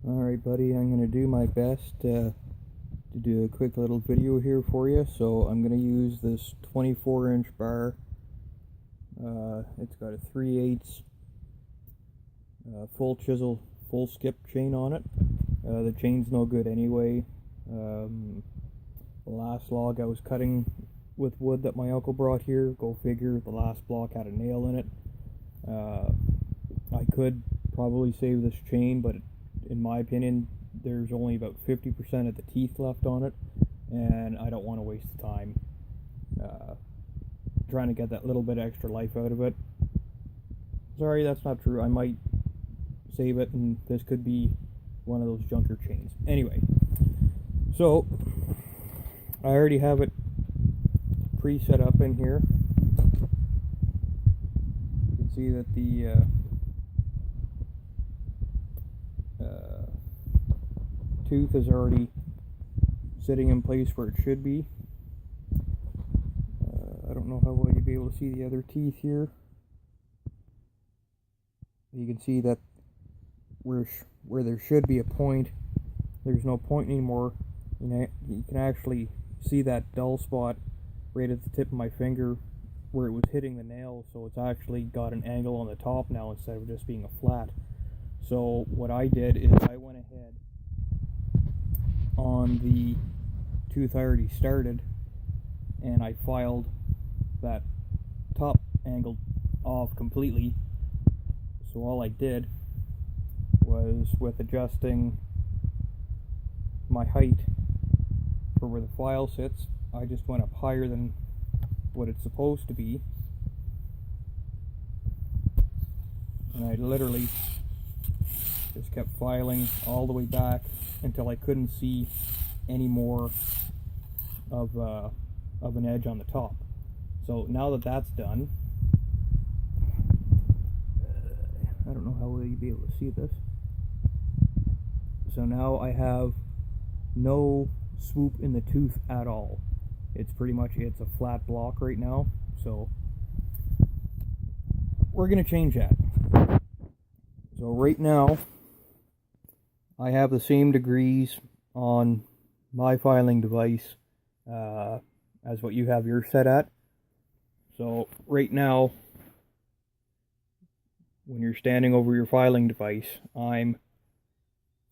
Alright buddy, I'm going to do my best to do a quick little video here for you. So I'm going to use this 24-inch bar. It's got a 3/8 full chisel, full skip chain on it. The chain's no good anyway. The last log I was cutting with wood that my uncle brought here, go figure, the last block had a nail in it. I could probably save this chain, but in my opinion there's only about 50% of the teeth left on it, and I don't want to waste the time trying to get that little bit extra life out of it. Sorry, that's not true. I might save it, and this could be one of those junker chains. Anyway, so I already have it pre-set up in here. You can see that the tooth is already sitting in place where it should be. I don't know how well you'll be able to see the other teeth here. You can see that where there should be a point, there's no point anymore. You can actually see that dull spot right at the tip of my finger where it was hitting the nail, so it's actually got an angle on the top now instead of just being a flat. So what I did is I went ahead on the tooth I already started and I filed that top angle off completely. So all I did was, with adjusting my height for where the file sits, I just went up higher than what it's supposed to be, and I literally just kept filing all the way back until I couldn't see any more of an edge on the top. So now that that's done, I don't know how well you'll be able to see this. So now I have no swoop in the tooth at all. It's a flat block right now. So we're going to change that. So right now I have the same degrees on my filing device as what you have yours set at. So right now, when you're standing over your filing device, I'm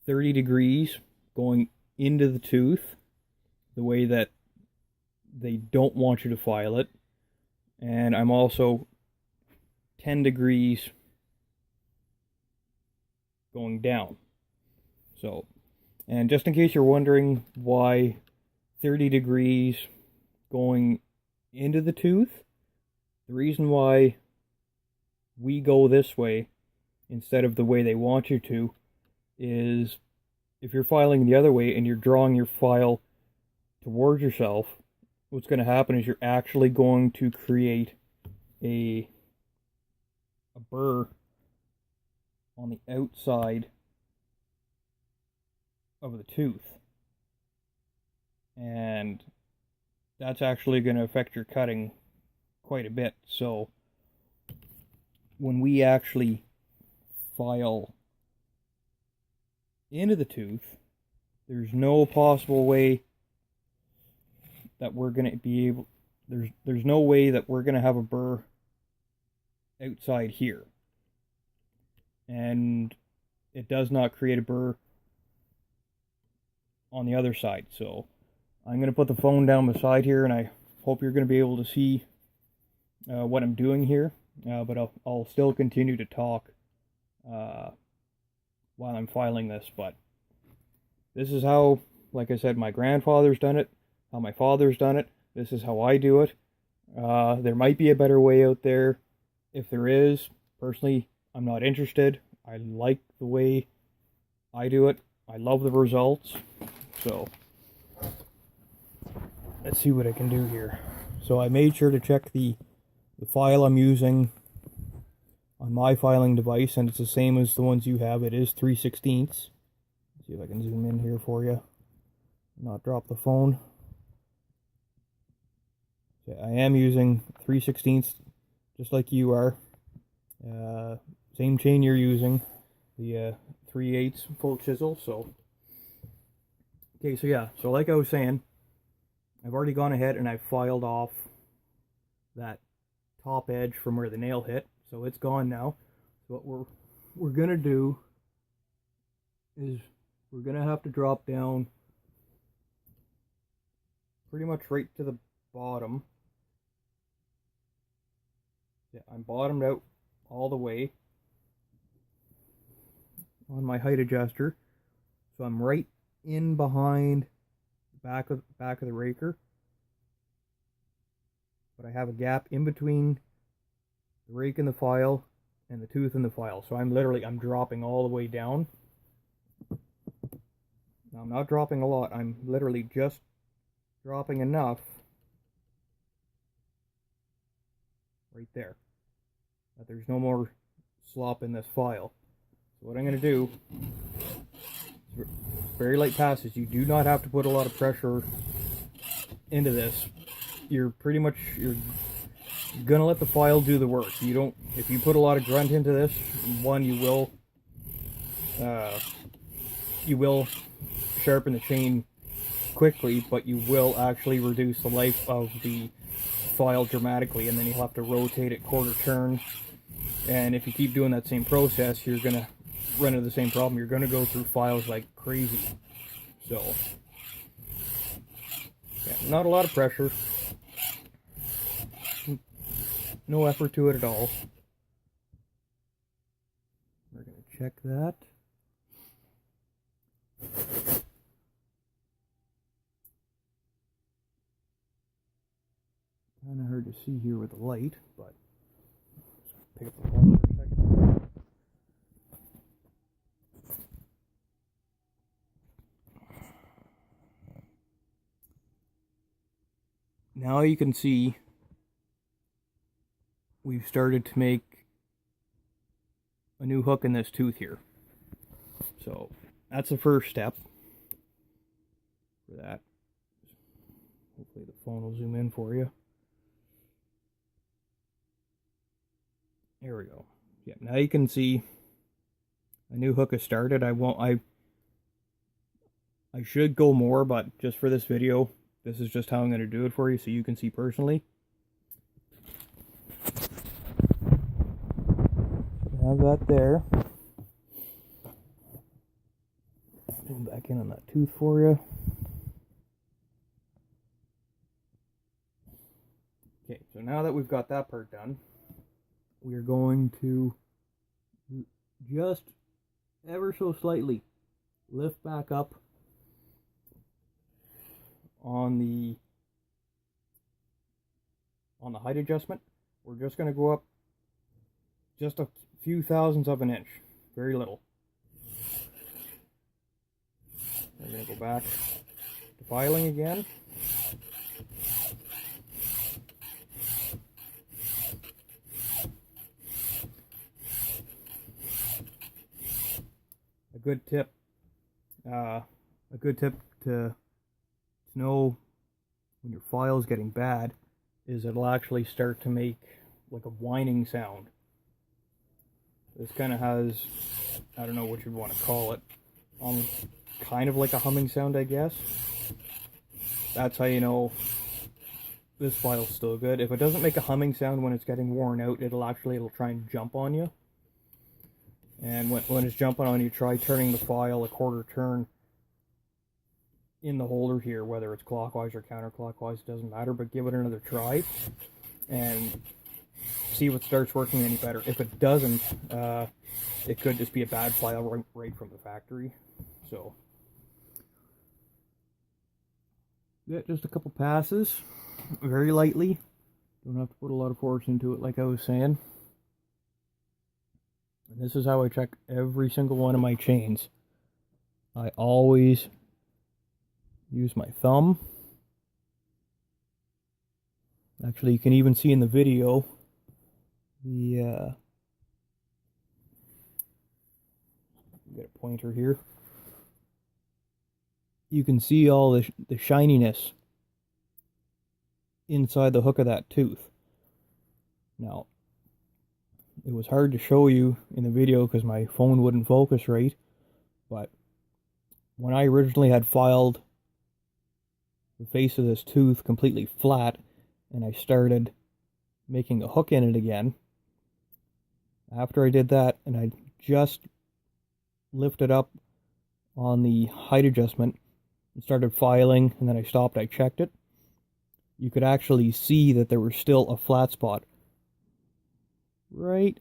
30 degrees going into the tooth, the way that they don't want you to file it, and I'm also 10 degrees going down. So, and just in case you're wondering why 30 degrees going into the tooth, the reason why we go this way instead of the way they want you to is, if you're filing the other way and you're drawing your file towards yourself, what's going to happen is you're actually going to create a burr on the outside of the tooth, and that's actually going to affect your cutting quite a bit. So when we actually file into the tooth, there's no possible way that we're going to be able, there's no way that we're going to have a burr outside here, and it does not create a burr on the other side. So I'm going to put the phone down beside here, and I hope you're going to be able to see what I'm doing here, but I'll still continue to talk while I'm filing this. But this is how, like I said, my grandfather's done it, how my father's done it. This is how I do it. There might be a better way out there. If there is, personally, I'm not interested. I like the way I do it. I love the results. So let's see what I can do here. So I made sure to check the file I'm using on my filing device, and it's the same as the ones you have. It is 3/16. See if I can zoom in here for you, not drop the phone. So I am using 3/16, just like you are. Same chain you're using. the 3/8 full chisel. So okay, so yeah, so like I was saying, I've already gone ahead and I've filed off that top edge from where the nail hit, so it's gone now. So what we're gonna do is we're gonna have to drop down pretty much right to the bottom. Yeah, I'm bottomed out all the way on my height adjuster, so I'm right in behind the back of the raker, but I have a gap in between the rake and the file and the tooth and the file. So I'm dropping all the way down. Now I'm not dropping a lot, I'm literally just dropping enough right there that there's no more slop in this file. So what I'm going to do, very light passes. You do not have to put a lot of pressure into this. You're gonna let the file do the work. If you put a lot of grunt into this, one, you will sharpen the chain quickly, but you will actually reduce the life of the file dramatically, and then you'll have to rotate it quarter turn. And if you keep doing that same process, you're gonna run into the same problem. You're gonna go through files like crazy. So yeah, not a lot of pressure, no effort to it at all. We're gonna check that. Kind of hard to see here with the light, but pick up the phone for a second. Now you can see we've started to make a new hook in this tooth here. So that's the first step for that. Hopefully the phone will zoom in for you. There we go. Yeah, now you can see a new hook has started. I should go more, but just for this video, this is just how I'm going to do it for you so you can see personally. Have that there. Zoom back in on that tooth for you. Okay, so now that we've got that part done, we are going to just ever so slightly lift back up on the height adjustment. We're just going to go up just a few thousandths of an inch, very little. We're going to go back to filing again. A good tip to know when your file is getting bad is it'll actually start to make like a whining sound. This kind of has, I don't know what you'd want to call it, kind of like a humming sound, I guess. That's how you know this file's still good. If it doesn't make a humming sound when it's getting worn out, it'll try and jump on you. And when it's jumping on you, try turning the file a quarter turn in the holder here, whether it's clockwise or counterclockwise, it doesn't matter, but give it another try and see what starts working any better. If it doesn't, it could just be a bad file right from the factory. So yeah, just a couple passes, very lightly. Don't have to put a lot of force into it, like I was saying. And this is how I check every single one of my chains. I always use my thumb. Actually, you can even see in the video get a pointer here. You can see all the shininess inside the hook of that tooth. Now, it was hard to show you in the video because my phone wouldn't focus right, but when I originally had filed the face of this tooth completely flat and I started making a hook in it again, after I did that and I just lifted up on the height adjustment and started filing, and then I stopped, I checked it, you could actually see that there was still a flat spot right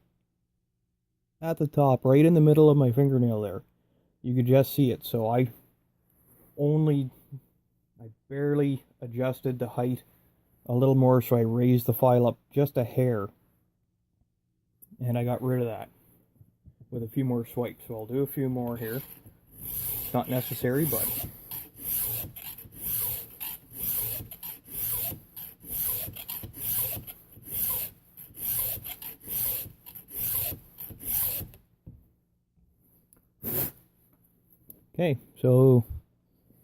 at the top, right in the middle of my fingernail there. You could just see it. So I barely adjusted the height a little more, so I raised the file up just a hair, and I got rid of that with a few more swipes. So I'll do a few more here. It's not necessary, but okay, so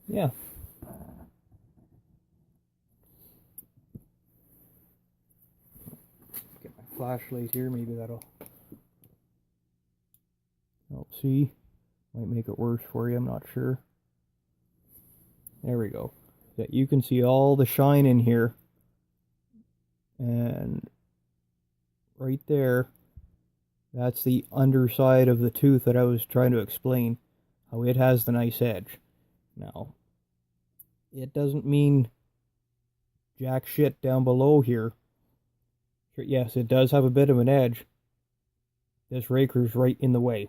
yeah. Get my flashlight here, maybe that'll help see. Might make it worse for you, I'm not sure. There we go. That you can see all the shine in here. And right there, that's the underside of the tooth that I was trying to explain. How it has the nice edge. Now, it doesn't mean jack shit down below here. Yes, it does have a bit of an edge. This raker's right in the way,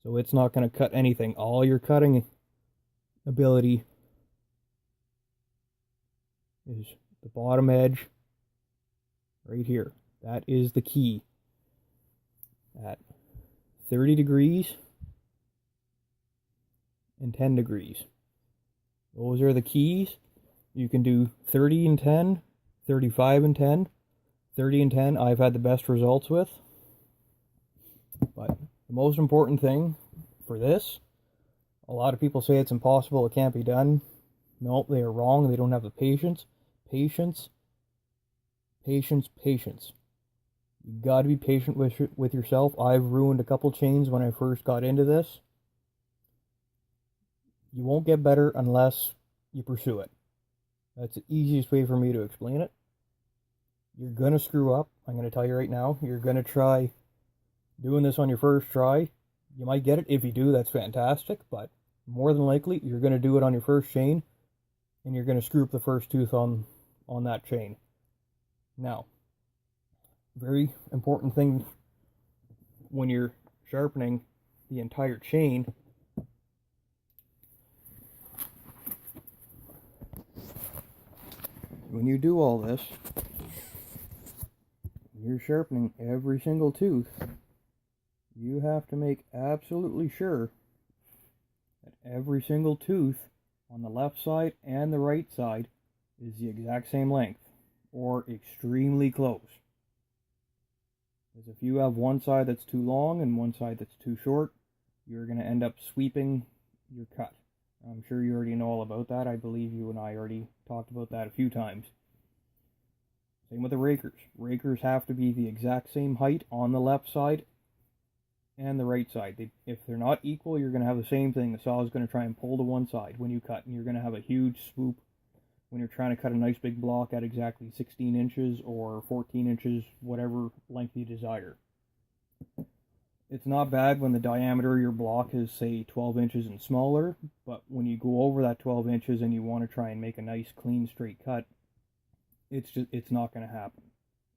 so it's not going to cut anything. All your cutting ability is the bottom edge right here. That is the key. At 30 degrees and 10 degrees. Those are the keys. You can do 30 and 10, 35 and 10. 30 and 10 I've had the best results with. But the most important thing for this, a lot of people say it's impossible, it can't be done. No, they are wrong. They don't have the patience. Patience. Patience. Patience. You got to be patient with yourself. I've ruined a couple chains when I first got into this. You won't get better unless you pursue it. That's the easiest way for me to explain it. You're going to screw up. I'm going to tell you right now. You're going to try doing this on your first try. You might get it. If you do, that's fantastic. But more than likely, you're going to do it on your first chain, and you're going to screw up the first tooth on that chain. Now, very important thing when you're sharpening the entire chain, when you do all this, you're sharpening every single tooth, you have to make absolutely sure that every single tooth on the left side and the right side is the exact same length, or extremely close. Because if you have one side that's too long and one side that's too short, you're going to end up sweeping your cut. I'm sure you already know all about that. I believe you and I already talked about that a few times. Same with the rakers. Rakers have to be the exact same height on the left side and the right side. If they're not equal, you're going to have the same thing. The saw is going to try and pull to one side when you cut, and you're going to have a huge swoop when you're trying to cut a nice big block at exactly 16 inches or 14 inches, whatever length you desire. It's not bad when the diameter of your block is, say, 12 inches and smaller, but when you go over that 12 inches and you want to try and make a nice, clean, straight cut, it's not going to happen.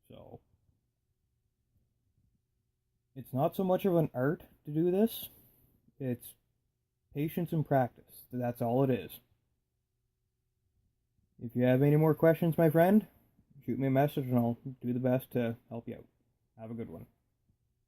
So, it's not so much of an art to do this. It's patience and practice. That's all it is. If you have any more questions, my friend, shoot me a message and I'll do the best to help you out. Have a good one.